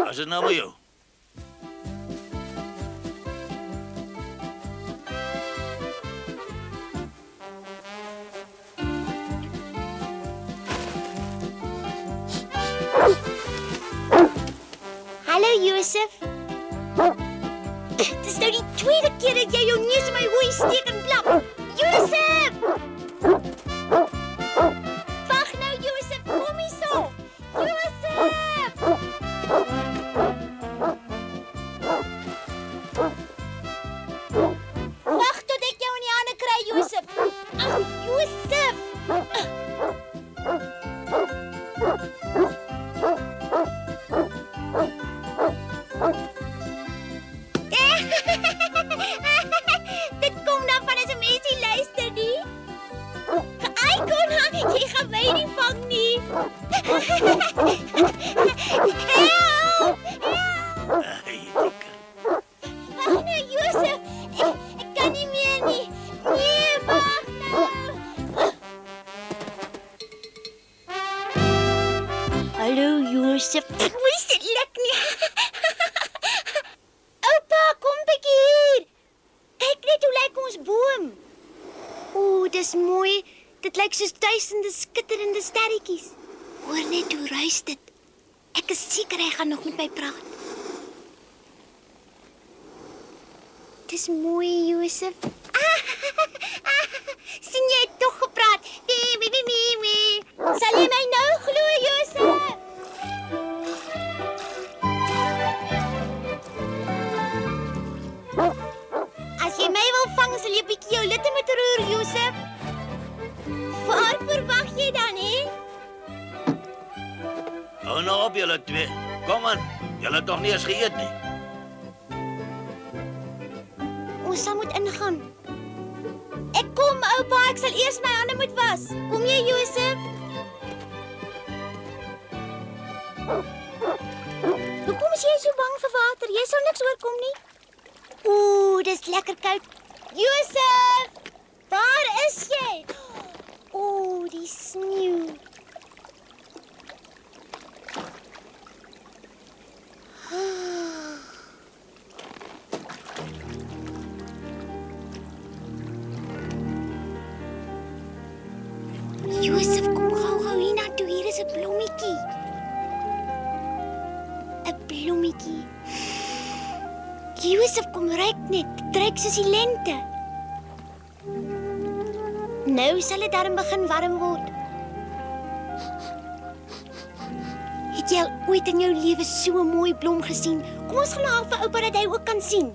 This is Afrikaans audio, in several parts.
As dit nou by jou? Hallo Josef. Dit is nou die tweede keer dat jy jou neus in my hooi steek en blaf. Josef! Wag nou Josef, kom hier so. Josef! Wag tot ek jou in die hande kry, Josef. Ag, Josef! Dit kom dan van as 'n mens nie luister nie. Ai, Kona, jy gaan my nie vang nie. Help! Wag nou, Josef. Ek kan nie meer nie. Nee, wag nou. Hallo, Josef. Hoe is dit lekker nie? Oupa, kom bietjie hier. Kyk net hoe lyk ons boom. Ooh, dis mooi. Dit lyk soos duisende skitterende sterretjies. Hoor net hoe ruis dit. Ek is seker hy gaan nog met my praat. Dis mooi, Josef. Sien jy het tog gepraat? Wee. Sal jy my nou glo, Josef? As jy my wil vang, sal jy bietjie jou litte moet roer, Josef. Waar verwag jy dan, hè? Hou nou op julle twee. Kom aan. Julle het nog nie eens geëet nie. Ons sal moet ingaan. Ek kom, oupa, ek sal eers my hande moet was. Kom jy, Josef? Hoekom is jy so bang vir water? Jy sal niks oorkom nie. Ooh, dis lekker koud. Josef! Waar is jy? Ooh, die sneeu. Josef, kom gou hiernatoe. Hier is 'n blommetjie. 'n Blommetjie. Josef, kom ruik net. Dit ruik soos die lente. Nou sal dit darm begin warm word. Het jy al ooit in jou lewe so 'n mooi blom gesien? Kom ons gaan haal vir oupa dat hy ook kan sien.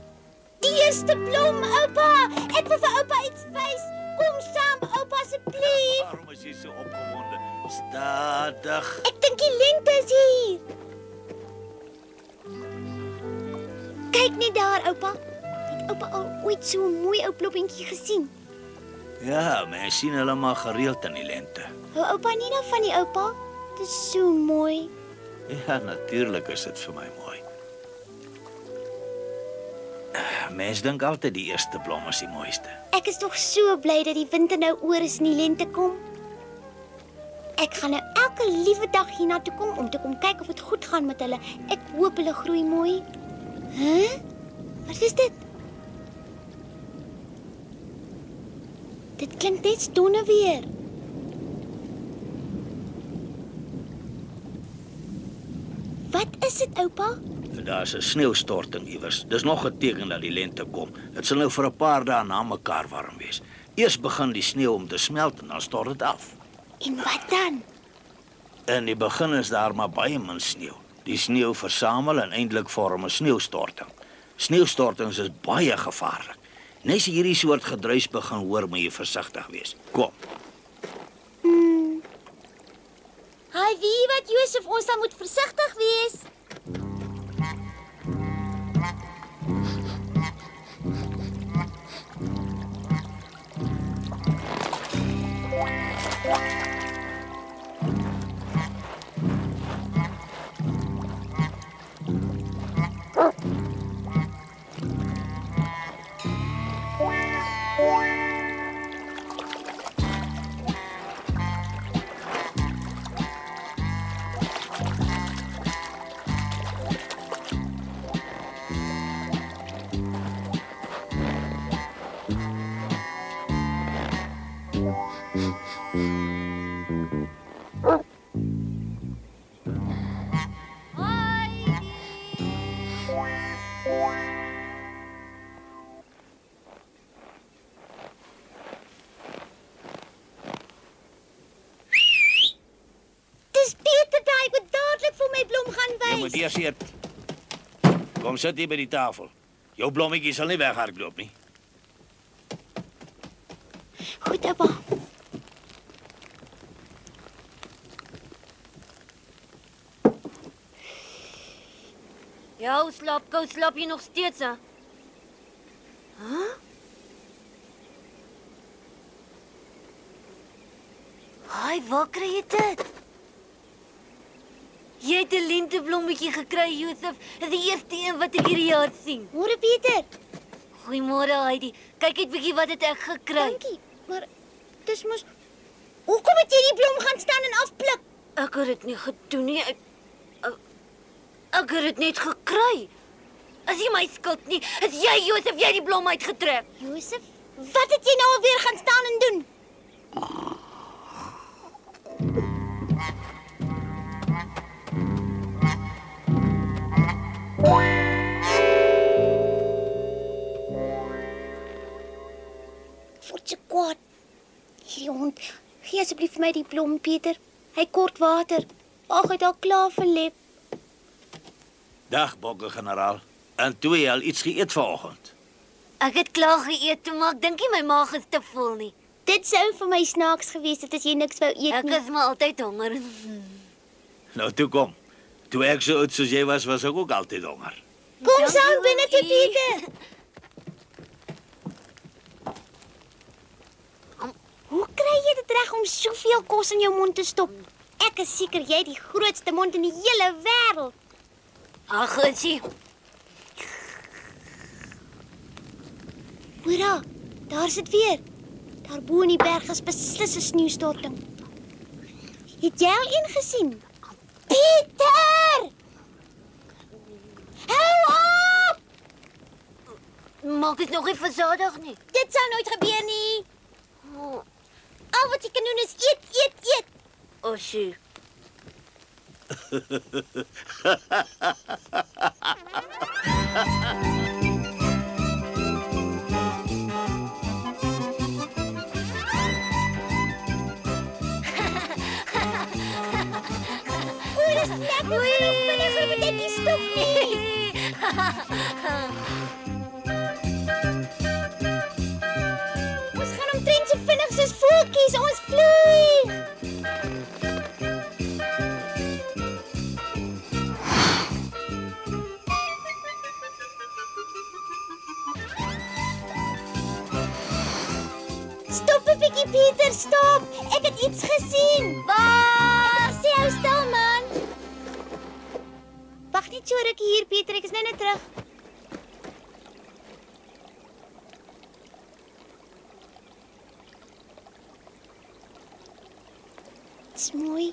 Die eerste blom, oupa. Ek wil vir oupa iets wys. Kom saam, oupa, asseblief. Waarom is jy so opgewonde? Stadig. Ek dink die lente is hier. Kyk net daar, oupa. Het oupa al ooit so 'n mooi ou blommetjie gesien? Ja, mens sien hulle maar gereeld in die lente. Hou oupa nie nou van die oupa? Dit is so mooi. Ja, natuurlijk is dit vir my mooi. Mens dink altyd die eerste blom is die mooiste. Ek is tog so bly dat die winter nou oor is en die lente kom. Ek gaan nou elke liewe dag hiernatoe kom om te kom kyk of dit goed gaan met hulle. Ek hoop hulle groei mooi. Hæ? Wat is dit? Dit klink net stonne weer. Wat is dit, oupa? Daar's 'n sneeustorting iewers. Dis nog 'n teken dat die lente kom. Dit sal nou vir 'n paar dae na mekaar warm wees. Eers begin die sneeu om te smelt en dan stort dit af. En wat dan? In die begin is daar maar baie min sneeu. Die sneeu versamel en eindelik vorm 'n sneeustorting. Sneeustortings is baie gevaarlik. Net as jy hierdie soort gedruis begin hoor, moet jy versigtig wees. Kom. Hy weet wat, Josef, ons sal moet versigtig wees. eers eet. Kom sit hier by die tafel. Jou blommetjie sal nie weghardloop nie. Goed, oupa. Ja, slaap jy nog steeds, hè? Haai, waar kry jy dit? Jy het 'n lenteblommetjie gekry, Josef. Dit is die eerste een wat ek hierdie jaar sien. Môre, Pieter. Goeiemôre, Heidi. Kyk net bietjie wat het ek gekry. Dankie, maar dis mos... Hoekom het jy die blom gaan staan en afpluk? Ek het dit nie gedoen nie. Ek het dit net gekry. As jy my skuld nie, is jy, Josef, jy die blom uitgetrek. Josef, wat het jy nou alweer gaan staan en doen? Word so kwaad. Hierdie hond, gee asseblief vir my die blom, Pieter. Hy kort water. Ag, hy het al klaar verlep. Dag, bokke generaal. En toe jy al iets geëet vanoggend. Ek het klaar geëet, maar ek dink nie my maag is te vol nie. Dit sou vir my snaaks gewees het as jy niks wou eet Ek nie. is maar altyd honger. Nou toe kom. Toe ek so oud soos jy was ek ook altyd honger. Kom Dankie, saam binne toe, Honkie. Pieter. Hoe kry jy dit reg om soveel kos in jou mond te stop? Ek is seker jy het die grootste mond in die hele wêreld. Ag, Gitsie. Hoera, daar sit weer. Daar bo in die berg is beslis 'n sneeustorting. Het jy al een gesien? Pieter! Hou op! Maak dit nog nie versadig nie. Dit sal nooit gebeur nie. Oh, Al wat jy kan doen is eet, eet, eet. oh shit. Oeh, dis lekker. Vinniger moet ek nie stop nie. Ons gaan omtrent so vinnig soos voeltjies. Ons vlieg. Stop 'n bietjie, Pieter, stop. Ek het iets gesien. Wag, sê hou stil, man. Wag net so rukkie hier, Pieter, ek is nou net terug. Dis mooi.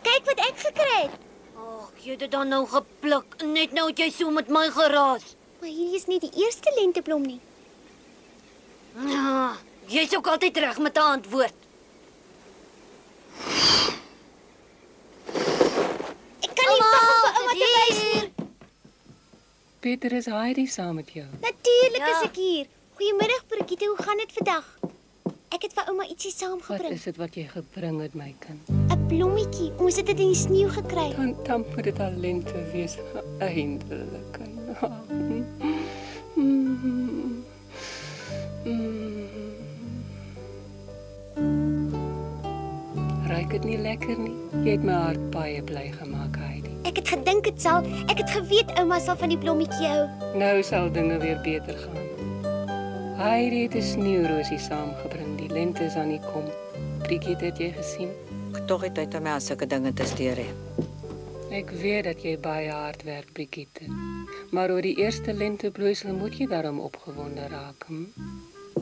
Kyk wat ek gekry het. Ag, jy het dit dan nou gepluk. Net nou het jy so met my geraas. Maar hierdie is nie die eerste lenteblom nie. Ja, jy's ook altyd reg met 'n antwoord. Ek kan nie wag om vir ouma te wys nie. Pieter, is Heidi saam met jou? Natuurlik Ja. is ek hier. Goeiemiddag, Brigitte, hoe gaan dit vandag? Ek het vir ouma ietsie Wat saamgebring. is dit wat jy gebring het, my kind? 'n Blommetjie. Ons het dit in die sneeu gekry. Dan moet dit al lente wees, eindelik. Ruik dit nie lekker nie? Jy het my hart baie bly gemaak, Heidi. Ek het gedink dit sal. Ek het geweet ouma sal van die blommetjie hou. Nou sal dinge weer beter gaan. Heidi het 'n sneeurosie saamgebring. Die lente is aan die kom. Brigitte, het jy gesien? Tog het tyd om my aan sulke dinge te steur hê. Ek weet dat jy baie hard werk, Brigitte. Maar oor die eerste lentebloeisel moet jy daarom opgewonde raak.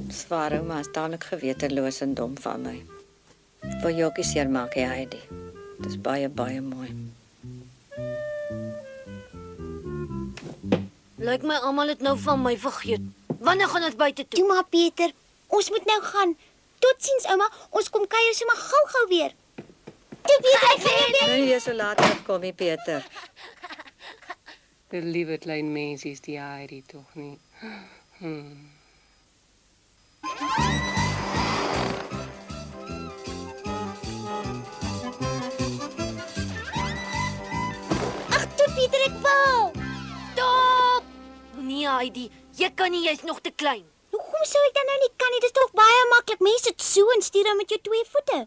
Swaar ouma is tamelik geweteloos en dom van my. Wil jy ook nie seermaak, hè, Heidi? Dit is baie, baie mooi. Lyk my almal het nou van my vergeet. Wanneer gaan ons buite toe? Toe maar, Pieter. Ons moet nou gaan. Totsiens, ouma. Ons kom kuier sommer gou-gou weer. Toe, Pieter, ek gaan jou Nou jy so laat terugkom, nie, Peter. Die liewe klein mensies, die Heidi tog nie. Pieter, ek wil. Stop! Nee, Heidi, jy kan nie, jy's nog te klein. Hoekom sou ek dan nou nie kan nie? Dis tog baie maklik. Mense sit so en stuur hom met jou 2 voete.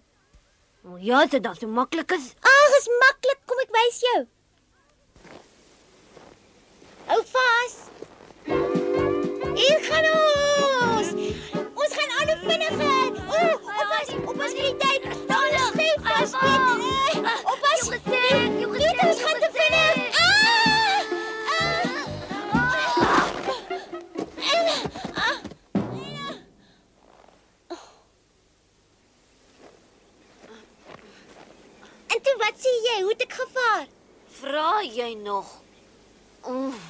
O ja, dit is so maklik is. Ag, is maklik. Kom ek wys jou. Hou vas. Hier gaan ons. Ons gaan al vinniger. Oppas vir die tyd. Daar is styf vas, Pieter. Oppas. Pieter, ons gaan te vinnig. En toe, wat sê jy? Hoe het ek gevaar? Vra jy nog? Oef.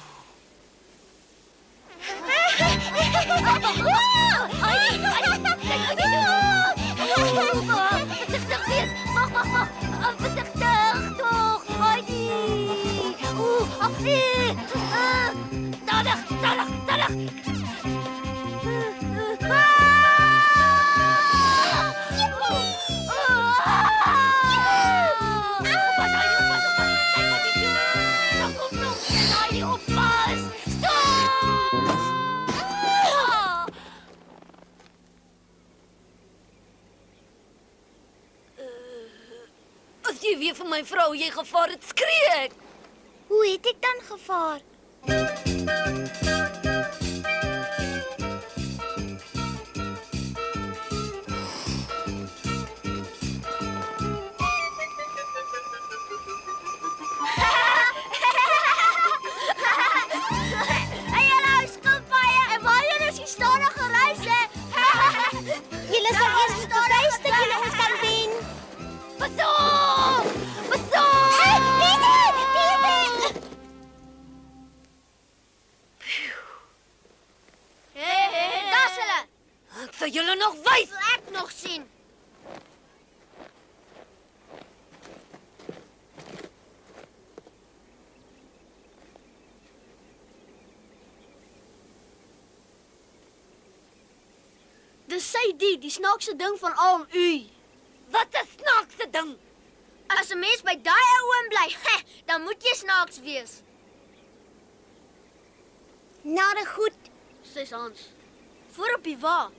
As jy weer vir my vrou jy gevaar het, skree ek. Hoe het ek dan gevaar? Julle sal eers bewys dat julle ons kan wen. Besoek! Pieter! Hey, daar's hulle. Ek sal julle nog wys. Ek nog sien. Dis sy die snaakse ding van al u. Wat 'n snaakse ding. As 'n mens by daai ou bly, dan moet jy snaaks wees. Nou goed. Sê Hans. Voor op die wa.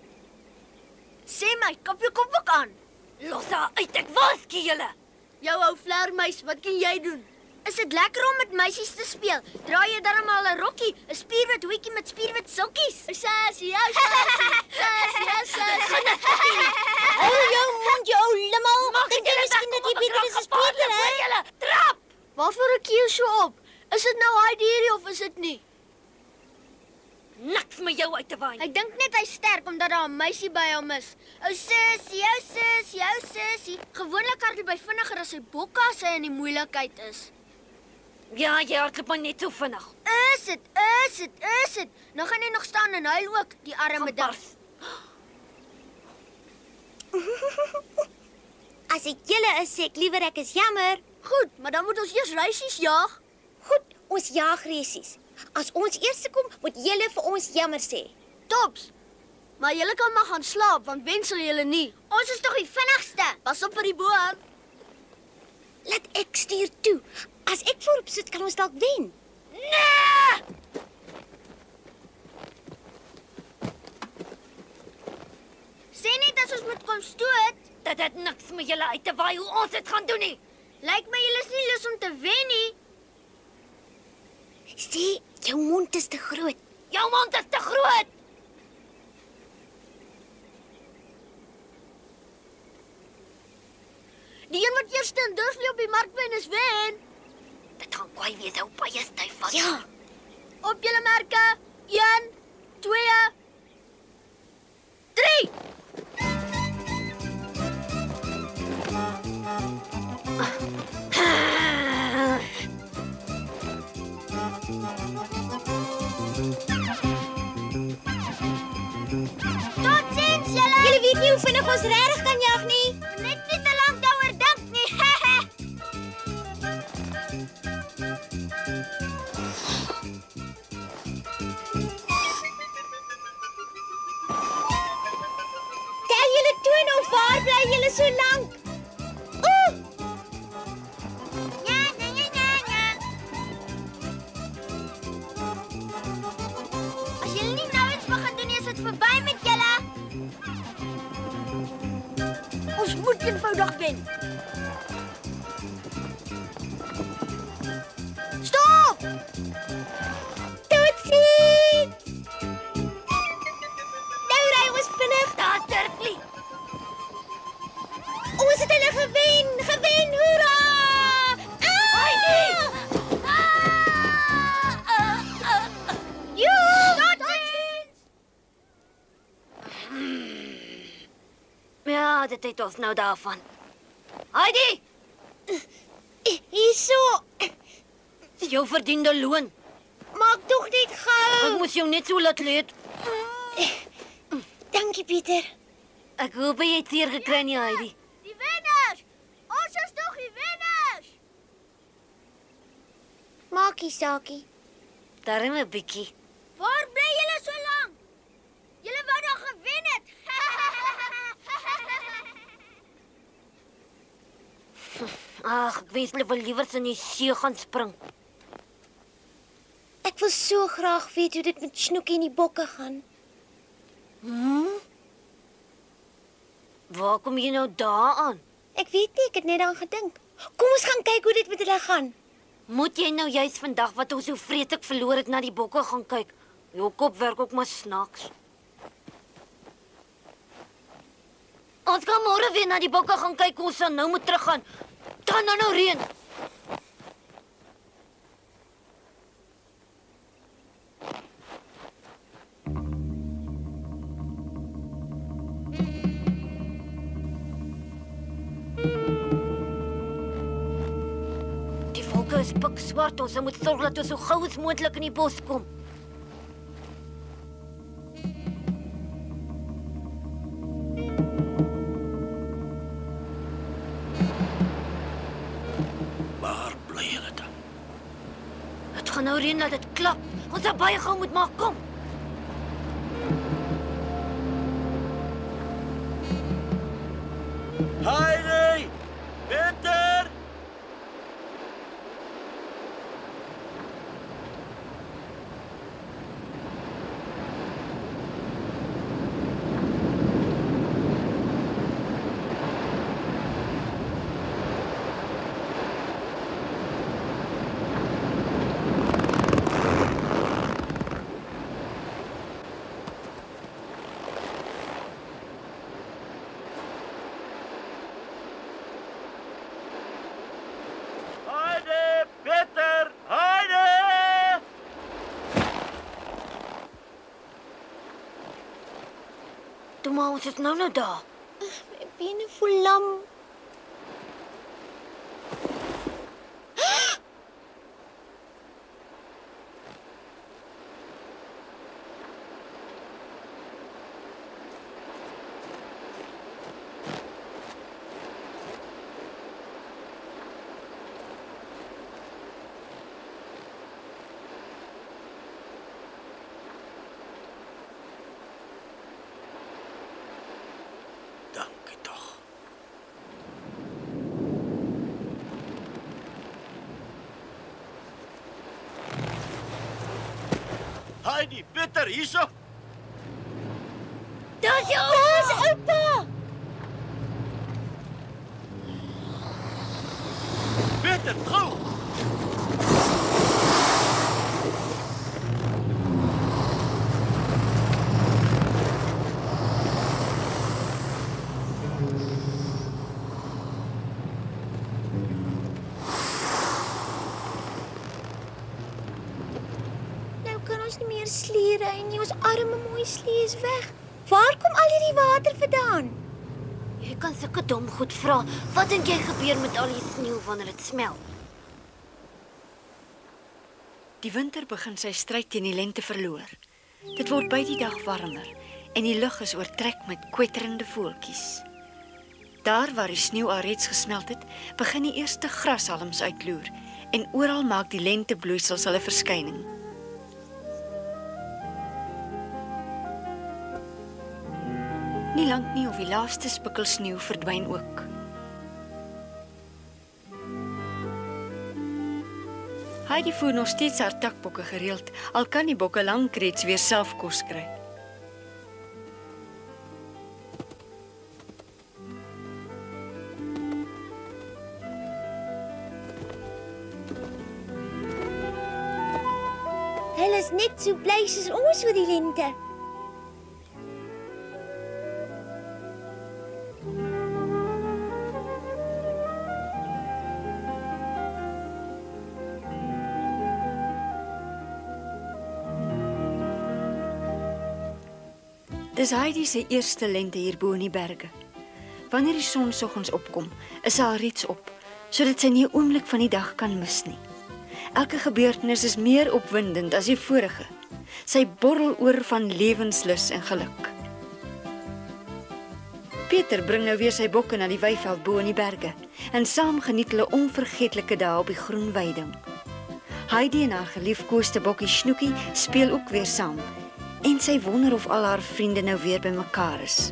Sê my, kap jou kop ook aan. Los haar uit, ek waarsku julle. Jou ou vlermuis, wat kan jy doen? Is dit lekker om met meisies te speel? Dra jy dan al 'n rokkie, 'n spierwit hoedjie met spierwit sokkies? Sassie, ja, sassie. Hou jou mond, jou ou limmel. Dink jy miskien dat jy Pieter is Pieter, hè? Julle trap. Waarvoor ek jou so op? Is dit nou hy dierie of is dit nie? Niks met jou uit te waai. Ek dink net hy's sterk omdat daar 'n meisie by hom is. O sussie, jou sussie. Gewoonlik hardloop hy vinniger as sy bokkasse in die moeilikheid is. Ja, jy hardloop maar net so vinnig. Is dit. Nou gaan hy nog staan en huil ook, die arme ding. As ek julle is, sê ek liewer ek is jammer. Goed, maar dan moet ons eers reisies jaag. Goed, ons jaag resies. As ons eers kom, moet julle vir ons jammer sê. Tops. Maar julle kan maar gaan slaap, want wen sal julle nie. Ons is tog die vinnigste. Pas op vir die boom. Laat ek stuur toe. As ek voorop sit, kan ons dalk wen. Nee! Sê net as ons moet kom stoot. Dat het niks met julle uit te waai hoe ons dit gaan doen nie. Lyk my julle is nie lus om te wen nie. Sê, jou mond is te groot. Jou mond is te groot. Die een wat eerste in Dursley op die mark wen is wen. Dit gaan kwaai wees, hou baie styf vas. Ja. Op julle merke. 1, 2, 3. Totsiens julle. Julle weet nie hoe vinnig ons regtig kan jag nie. Net nie te lank daaroor dink nie. Tel julle toon of waar bly julle so lank? moet eenvoudig wen. Stop! Totsiens! Nou ry ons vinnig. Daar Turklie. Ons het hulle gewen! Gewen! Hoera! Heidi! Totsiens! Ja, dit het ons nou daarvan. Heidi! Hierso. Dis jou verdiende loon. Maak tog net Ek gou. moes jou net so laat leed. Dankie, Pieter. Ek hoop jy het seer gekry nie, Heidi. Die wenners! Ons is toch die wenners! Maakie saakie. Darm 'n bietjie. Waar bly julle so lank? Julle wou nog gewen het. Ag, ek wens hulle wil liewer in die see gaan spring. Ek wil so graag weet hoe dit met Snoekie en die bokke gaan. Waar kom jy nou daaraan? Ek weet nie, ek het net daaraan gedink. Kom ons gaan kyk hoe dit met hulle gaan. Moet jy nou juist vandag wat ons so vreeslik verloor het na die bokke gaan kyk? Jou kop werk ook maar snaaks. Ons gaan môre weer na die bokke gaan kyk, ons sal nou moet teruggaan. Dan nou reën. Die wolke is pikswart, ons moet sorg dat ons so gou as moontlik in die bos kom. Waar bly julle dan? Het gaan nou reën, laat dit klap. Ons sal baie gou moet maak, kom. Heidi! Peter! Heidi! Peter! Heidi! Toe maar ons is nou daar. My bene voel lam. Dankie tog. Heidi, Peter, hierso. Daar's jou. Dis oupa. Peter, gou. Nou kan ons nie meer slee ry nie. Ons arme mooi slee is weg. Waar kom al hierdie water vandaan? Jy kan sulke dom goed vra. Wat dink jy gebeur met al die sneeu wanneer dit smelt? Die winter begin sy stryd teen die lente verloor. Dit word by die dag warmer en die lug is oortrek met kwetterende voeltjies. Daar waar die sneeu alreeds gesmelt het, begin die eerste grashalms uitloer en oral maak die lentebloeisels hulle verskyning. Nie lank nie of die laaste spikkel sneeu verdwyn ook. Heidi voer nog steeds haar takbokke gereeld, al kan die bokke lank reeds weer self kos kry. is net so bly soos ons oor die lente. Dis Heidi se eerste lente hier bo in die berge. Wanneer die son soggens opkom, is haar reeds op, sodat sy nie 'n oomblik van die dag kan mis nie. Elke gebeurtenis is meer opwindend as die vorige. Sy borrel oor van lewenslus en geluk. Pieter bring nou weer sy bokke na die weiveld bo in die berge en saam geniet hulle onvergeetlike dae op die groen weiding. Heidi en haar geliefkoeste bokkie Snoekie speel ook weer saam. En sy wonder of al haar vriende nou weer bymekaar is.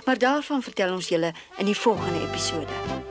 Maar daarvan vertel ons julle in die volgende episode.